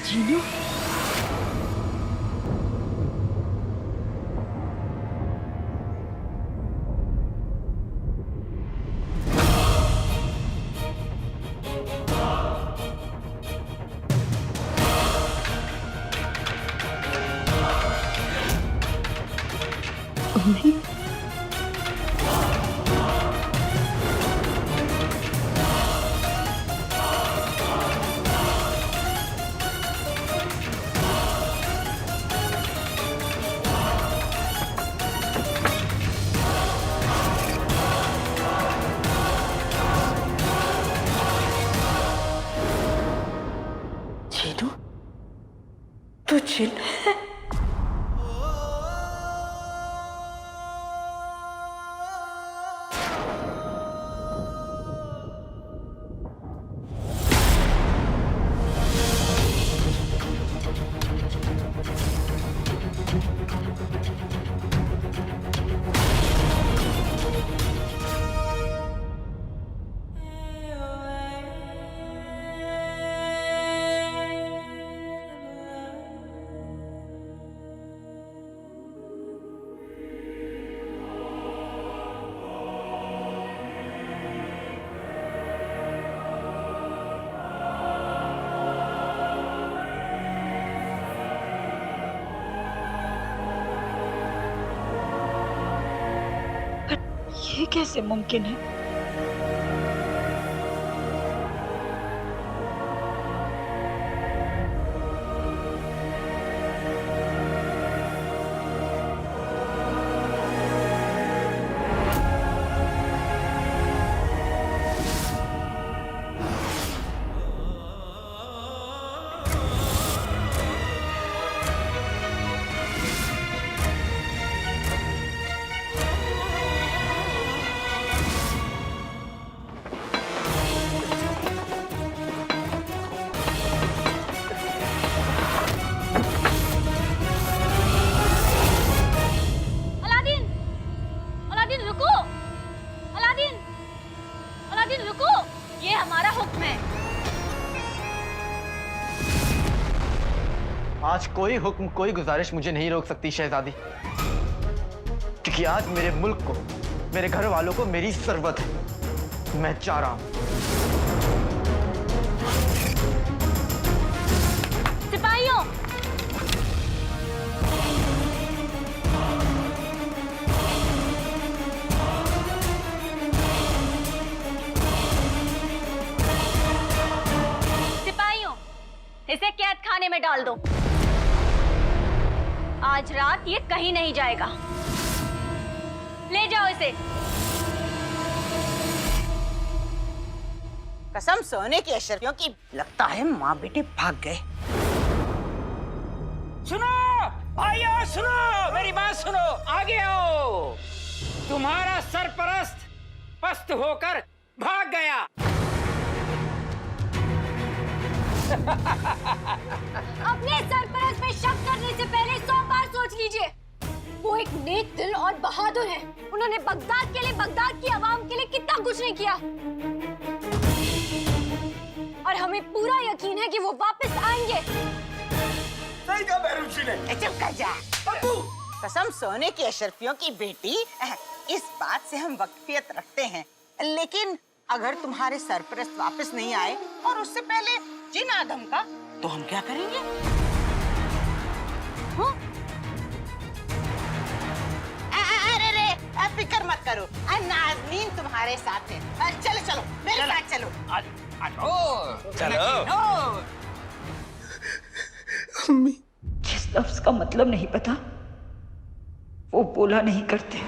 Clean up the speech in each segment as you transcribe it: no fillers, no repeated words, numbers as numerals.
जीनू, अम्मी, जीनू, तू जिन है? ये कैसे मुमकिन है? आज कोई हुक्म, कोई गुजारिश मुझे नहीं रोक सकती शहजादी, क्योंकि आज मेरे मुल्क को, मेरे घर वालों को मेरी जरूरत है। मैं जा रहा हूं। सिपाहियों, सिपाहियों, इसे कैद खाने में डाल दो। आज रात ये कहीं नहीं जाएगा। ले जाओ इसे। कसम सोने की अशरफियों की, लगता है माँ बेटे भाग गए। सुनो भाइयों, सुनो मेरी बात सुनो, आगे आओ। तुम्हारा सरपरस्त पस्त होकर भाग गया। अपने सरपरस्त पे शक करने से पहले 100 बार सोच लीजिए। वो एक नेक दिल और बहादुर है। उन्होंने बगदाद के लिए, बगदाद की आवाम के लिए कितना कुछ नहीं किया, और हमें पूरा यकीन है कि वो वापस आएंगे। सही कहा बहरूची ने। चुप कर जा। कसम सोने की अशरफियों की बेटी, इस बात से हम वाकिफियत रखते हैं, लेकिन अगर तुम्हारे सरपरस्त वापस नहीं आए और उससे पहले जिन आदम का, तो हम क्या करेंगे? अरे रे, फिक्र मत करो, नाज़नीन तुम्हारे साथ है। चलो चलो मेरे साथ चलो। चलो। अम्मी, जिस लफ्ज का मतलब नहीं पता, वो बोला नहीं करते।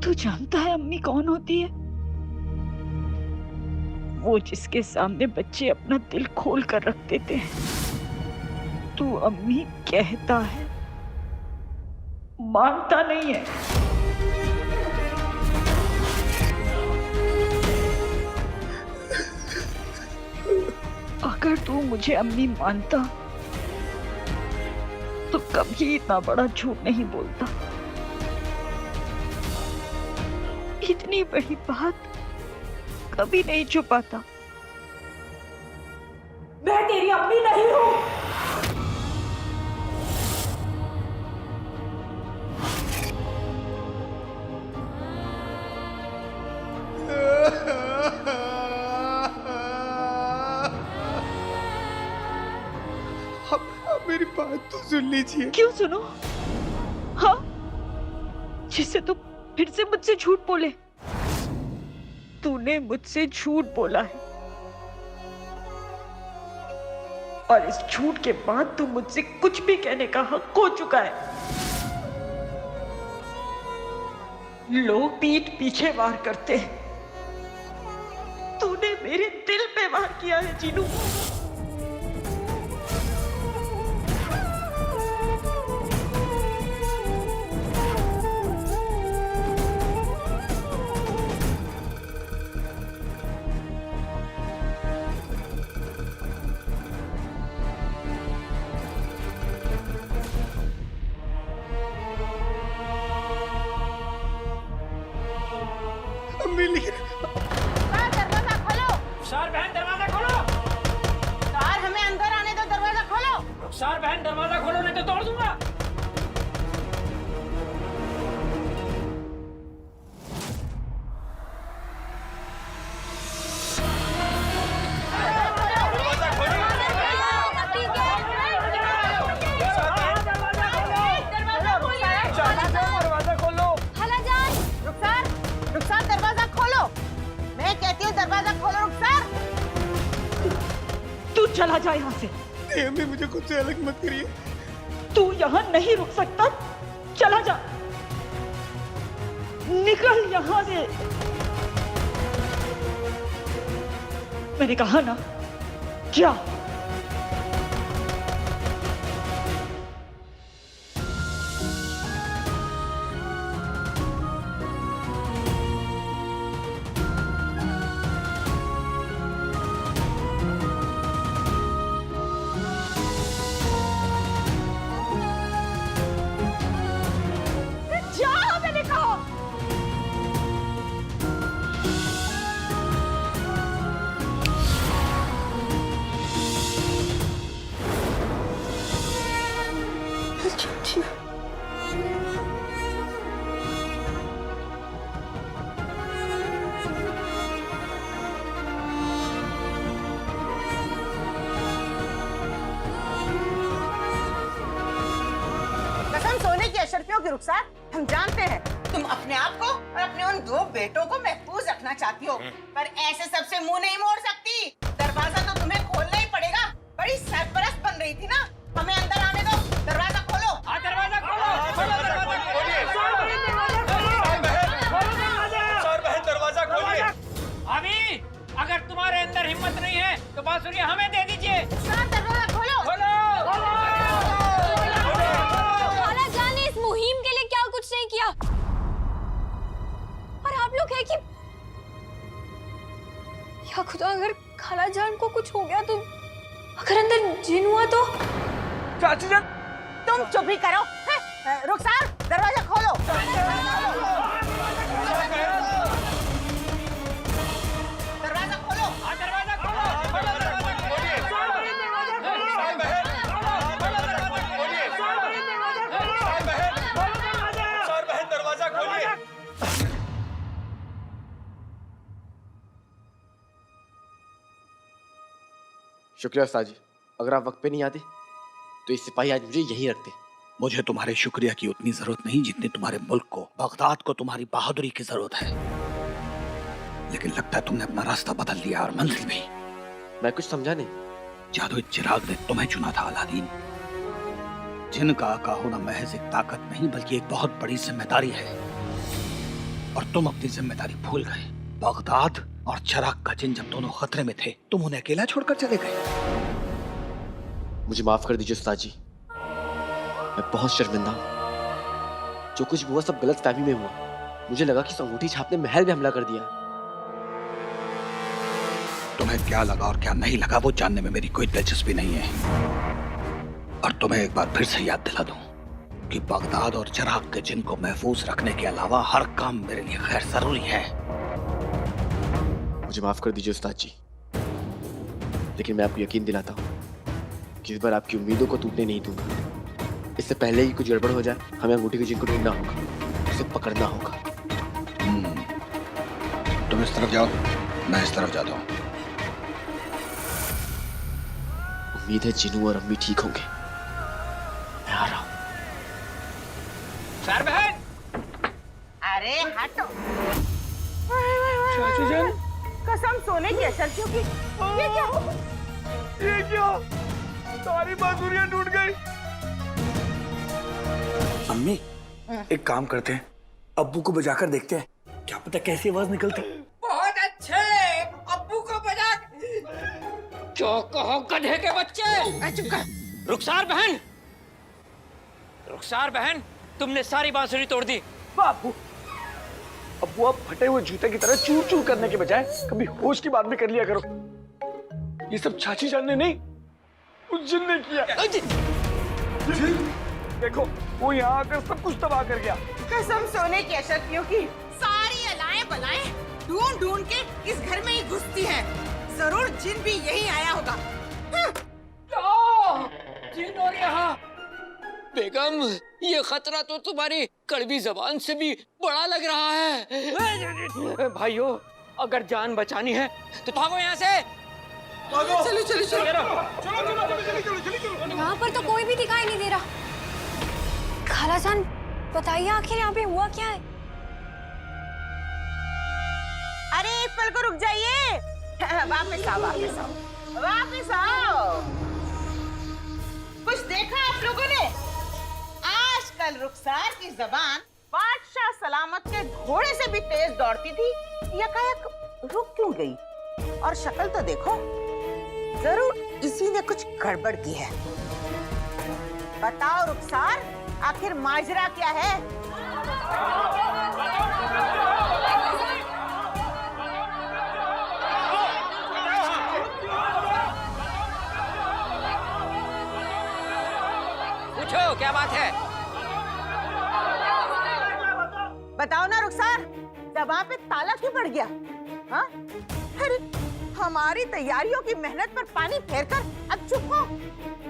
तू जानता है अम्मी कौन होती है? वो जिसके सामने बच्चे अपना दिल खोल कर रख देते हैं, तू अम्मी कहता है, मानता नहीं है। अगर तू मुझे अम्मी मानता तो कभी इतना बड़ा झूठ नहीं बोलता। इतनी बड़ी बात कभी नहीं छुपाता। मैं तेरी अम्मी नहीं हूं। अब मेरी बात तो सुन लीजिए। क्यों सुनो? हाँ, जिससे तू फिर से मुझसे झूठ बोले। तूने मुझसे झूठ बोला है और इस झूठ के बाद तू मुझसे कुछ भी कहने का हक खो चुका है। लोग पीठ पीछे वार करते हैं, तूने मेरे दिल पे वार किया है जीनू। दरवाजा खोलो। रुखसार बहन दरवाजा खोलो। रुखसार, हमें अंदर आने दो, दरवाजा खोलो। रुखसार बहन दरवाजा खोलो नहीं तो तोड़ दूंगा। दरवाजा खोलो। खालाजान, रुखसार, रुखसार दरवाजा खोलो। मैं कहती हूँ दरवाजा खोलो रुखसार। तू चला जा यहाँ से। अम्मी मुझे खुद से अलग मत करिए। तू यहाँ नहीं रुक सकता, चला जा, निकल यहाँ से। मैंने कहा ना, जा। जा, मैंने कहा। कसम सोने की अशरफियों की रुखसार, हम जानते हैं तुम अपने आप को और अपने उन दो बेटों को महफूज रखना चाहती हो, पर ऐसे सबसे मुंह नहीं मोड़ सकती। दरवाजा तो तुम्हें खोलना ही पड़ेगा। बड़ी सरपरस्त बन रही थी ना, हमें अंदर आने दो, दरवाजा खोलो। हाँ, दरवाजा खोलो। खोलो दरवाजा। दरवाजा खोलिए। अभी अगर तुम्हारे अंदर हिम्मत नहीं है तो बांसुरी हमें दे दीजिए। दरवाजा खोलो। खोलो। खालाजान ने इस मुहिम के लिए क्या कुछ नहीं किया, और आप लोग है कि या खुदा, अगर खालाजान को कुछ हो गया तो, अगर अंदर जिन हुआ तो? चाची जान, तुम चुप ही करो। रुखसार दरवाजा खोलो। दरवाजा खोलो। हाँ, दरवाजा खोलो। खोलो दरवाजा खोलिए। शुक्रिया उस्ताद जी। अगर आप वक्त पे नहीं आते तो ये सिपाही आज मुझे यहीं रखते। मुझे तुम्हारे शुक्रिया की उतनी जरूरत नहीं जितनी तुम्हारे मुल्क को, बगदाद को तुम्हारी बहादुरी की जरूरत है। लेकिन लगता है तुमने अपना रास्ता बदल लिया और मंजिल भी। मैं कुछ समझा नहीं। जादुई चिराग ने तुम्हें चुना था अलादीन। जिन का आका होना महज एक ताकत नहीं बल्कि एक बहुत बड़ी जिम्मेदारी है, और तुम अपनी जिम्मेदारी भूल गए। बगदाद और चिराग का जिन जब दोनों खतरे में थे तुम उन्हें अकेला छोड़कर चले गए। मुझे माफ कर दीजिए उस्ताद जी, मैं बहुत शर्मिंदा हूँ। जो कुछ भी हुआ सब गलत फहमी में हुआ। मुझे लगा कि इस अंगूठी छाप ने महल में हमला कर दिया। तुम्हें क्या लगा और क्या नहीं लगा वो जानने में मेरी कोई दिलचस्पी नहीं है। और तुम्हें एक बार फिर से याद दिला दूं कि बगदाद और चिराग के जिन को महफूज रखने के अलावा हर काम मेरे लिए खैर जरूरी है। मुझे माफ कर दीजिए उस्ताद जी, लेकिन मैं आपको यकीन दिलाता हूँ कि इस बार आपकी उम्मीदों को टूटने नहीं दूंगा। इससे पहले ही कुछ गड़बड़ हो जाए, हमें अंगूठी के जिन को ढूंढना होगा, उसे पकड़ना होगा। तुम इस तरफ जाओ, मैं इस तरफ जाता हूँ। उम्मीद है जिनू और अम्मी ठीक होंगे। मैं आ रहा हूँ। सर बहन, अरे हटो। चाची जान, कसम सोने की अशर्फियों की। ये क्या? ये क्या? सारी बांसुरियां टूट गई। अम्मी, एक काम करते हैं, अब्बू को बजाकर देखते हैं, क्या पता कैसी आवाज निकलती। बहुत अच्छे, अब्बू को बजा। जो कहो गधे के बच्चे। चुप कर। रुखसार बहन, रुखसार बहन, तुमने सारी बांसुरी तोड़ दी। बापू, अब्बू आप फटे हुए जूते की तरह चूर चूर करने के बजाय कभी होश की बात भी कर लिया करो। ये सब चाची जान ने नहीं, उस जिन ने किया। देखो, वो यहाँ आकर सब कुछ तबाह कर गया। कसम सोने की अशर्फियों की। सारी अलाएं बलाएं ढूंढ ढूंढ के इस घर में ही घुसती हैं। जरूर जिन भी यही आया होगा। जिन और यहाँ। बेगम, ये खतरा तो तुम्हारी कड़वी जबान से भी बड़ा लग रहा है। भाइयों, अगर जान बचानी है तो भागो यहाँ से। चलो चलो चलो। यहाँ पर तो कोई भी दिखाई नहीं दे रहा। खालाजान, बताइए आखिर यहाँ पे हुआ क्या है? अरे एक पल को रुक जाइए। वापस आओ, वापस आओ, वापस आओ। कुछ देखा आप लोगों ने? आजकल रुखसार की जबान बादशाह सलामत के घोड़े से भी तेज दौड़ती थी, यकायक रुक क्यों गई? और शक्ल तो देखो, जरूर इसी ने कुछ गड़बड़ की है। बताओ रुखसार, आखिर माजरा क्या है? पूछो, क्या बात है? बताओ ना रुखसार, दबा पे ताला क्यों पड़ गया? हाँ? अरे हमारी तैयारियों की मेहनत पर पानी फेरकर अब चुप हो।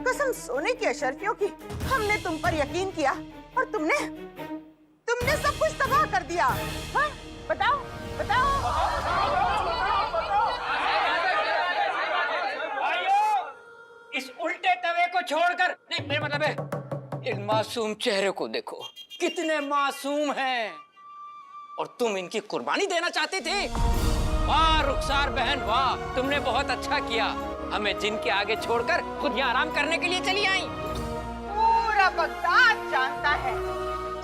कसम सोने की अशर्फियों की, हमने तुम पर यकीन किया और तुमने सब कुछ तबाह कर दिया। हाँ? बताओ बताओ। इस उल्टे तवे को छोड़कर, नहीं मेरा मतलब है, इन मासूम चेहरे को देखो, कितने मासूम हैं। और तुम इनकी कुर्बानी देना चाहते थे। वाह रुखसार बहन, वाह, तुमने बहुत अच्छा किया। हमें जिन के आगे छोड़कर खुद यहाँ आराम करने के लिए चली आई। पूरा बगदाद जानता है,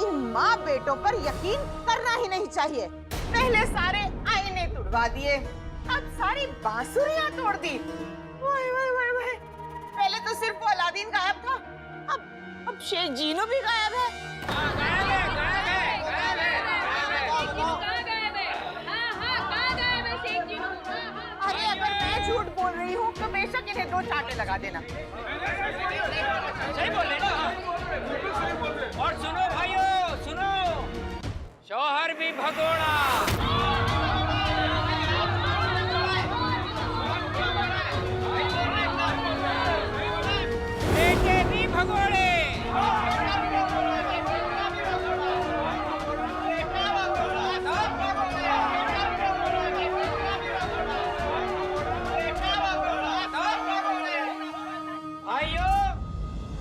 इन माँ बेटों पर यकीन करना ही नहीं चाहिए। पहले सारे आईने तुड़वा दिए, अब सारी बांसुरियां तोड़ दी। वाह वाह वाह वाह। पहले तो सिर्फ वो अलादीन गायब था, अब शेख जीनो भी गायब है। अरे अगर मैं झूठ बोल रही हूँ तो बेशक इन्हें 2 चांटे लगा देना। सही बोले ना। और सुनो भाइयों, सुनो, शौहर भी भगोड़ा, बेटे भी भगोड़े।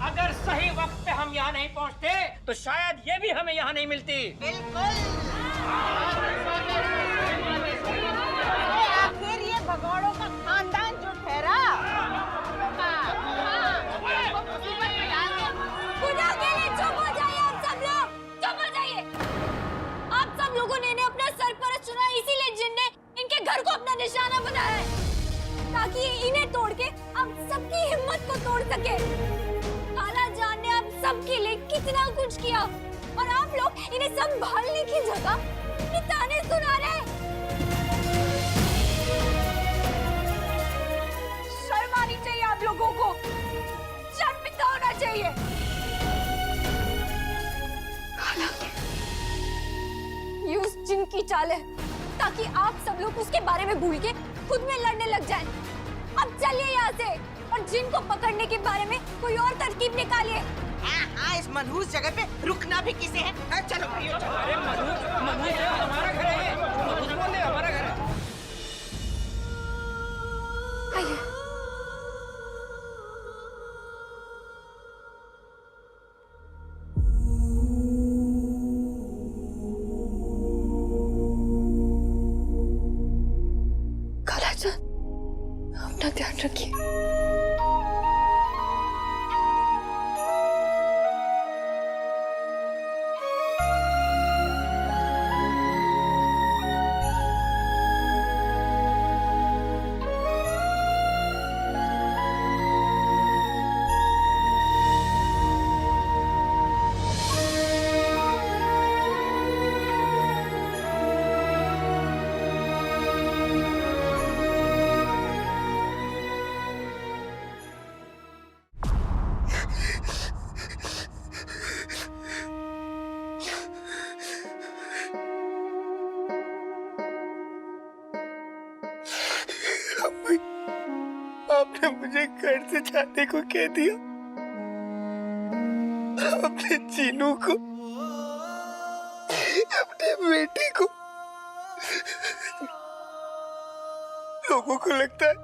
अगर सही वक्त पे हम यहाँ नहीं पहुँचते तो शायद ये भी हमें यहाँ नहीं मिलती। बिल्कुल। आखिर ये भगोड़ों का खानदान जो ठहरा। चुप हो जाइए आप सब लोग, चुप हो जाइए। आप सब लोगों ने अपना सरपरस्त चुना, इसीलिए जिन ने इनके घर को अपना तोड़ के आप सबकी हिम्मत को तोड़ सके। खाला जान ने आप सबके लिए कितना कुछ किया और आप लोग इन्हें संभालने की जगह ये ताने सुना रहे हैं। शर्म आनी चाहिए आप लोगों को, शर्मिंदा होना चाहिए। ये उस जिन की चाल है ताकि आप सब लोग उसके बारे में भूल के खुद में लड़ने लग जाएं। अब चलिए यहाँ से और जिन को पकड़ने के बारे में कोई और तरकीब निकालिए। हाँ, इस मनहूस जगह पे रुकना भी किसे है? चलो भाइयों, चलो। अरे मनहूस हमारा घर है, मनहूस बोल दे हमारा घर है। आइए। अपना ध्यान रखिए। आपने मुझे घर से जाने को कह दिया, अपने चीनू को, अपने बेटे को। लोगों को लगता है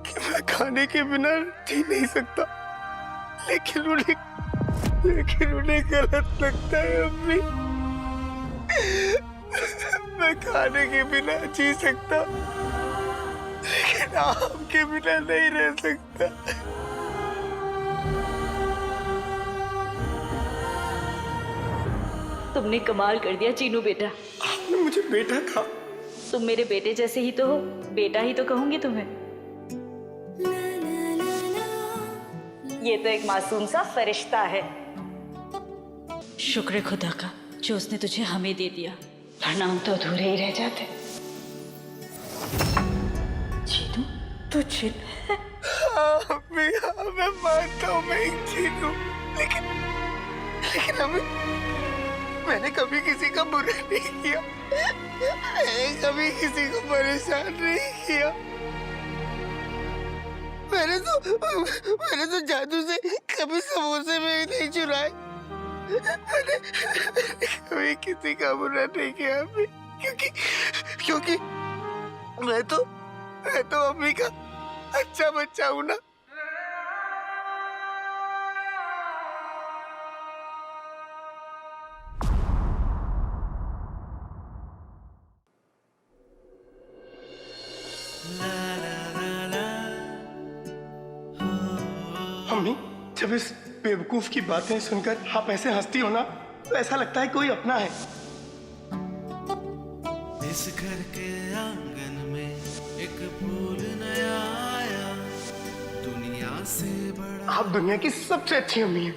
कि मैं खाने के बिना जी नहीं सकता, लेकिन उन्हें गलत लगता है अम्मी। मैं खाने के बिना जी सकता, लेकिन आपके बिना नहीं रह सकता। तुमने कमाल कर दिया चीनू बेटा। आपने मुझे बेटा कहा। तुम मेरे बेटे जैसे ही तो हो, बेटा ही तो कहूंगी तुम्हें। ये तो एक मासूम सा फरिश्ता है। शुक्र है खुदा का जो उसने तुझे हमें दे दिया, वरना हम तो अधूरे ही रह जाते। चीनू तू चिन है? हाँ, मैं मानता हूँ मैं एक चीन हूँ, लेकिन मैंने कभी किसी का बुरा नहीं किया, मैंने कभी किसी को परेशान नहीं किया। मैंने तो जादू से कभी समोसे में भी नहीं चुराए। मैंने कभी किसी का बुरा नहीं किया अम्मी, क्योंकि मैं तो अम्मी का अच्छा बच्चा हूँ ना। अम्मी, जब इस बेवकूफ की बातें सुनकर आप ऐसे हंसती हो ना, तो ऐसा लगता है कोई अपना है। इस घर के आंगन में एक फूल नया आया, दुनिया से बड़ा। आप दुनिया की सबसे अच्छी अम्मी हैं।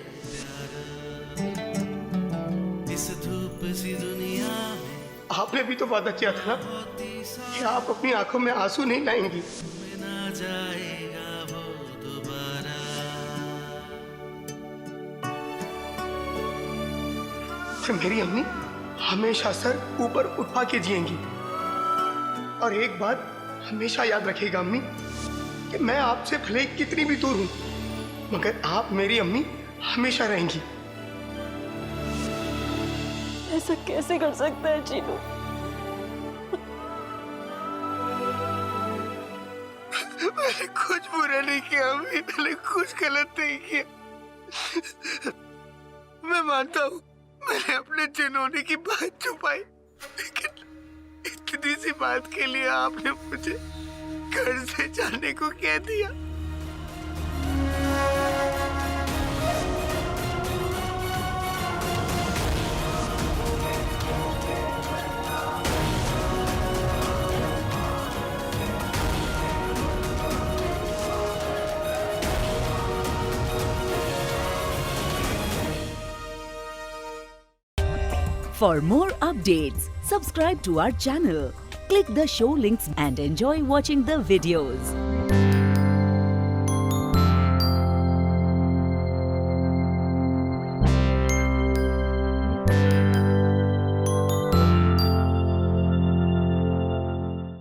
इस धूप सी दुनिया में आपने भी तो वादा किया था ना कि आप अपनी आंखों में आंसू नहीं लाएंगी। ना जाएगा वो दोबारा। फिर मेरी अम्मी हमेशा सर ऊपर उठा के जिएंगी। और एक बात हमेशा याद रखिएगा अम्मी, कि मैं आपसे भले कितनी भी दूर हूं, मगर आप मेरी अम्मी हमेशा रहेंगी। ऐसा कैसे कर सकता है चीनू? मैंने कुछ बुरा नहीं किया अम्मी, मैंने कुछ गलत नहीं किया। मैं मानता हूँ मैंने अपने जिन्होंने की बात छुपाई, लेकिन इतनी सी बात के लिए आपने मुझे घर से जाने को कह दिया। For more updates, subscribe to our channel, click the show links and enjoy watching the videos.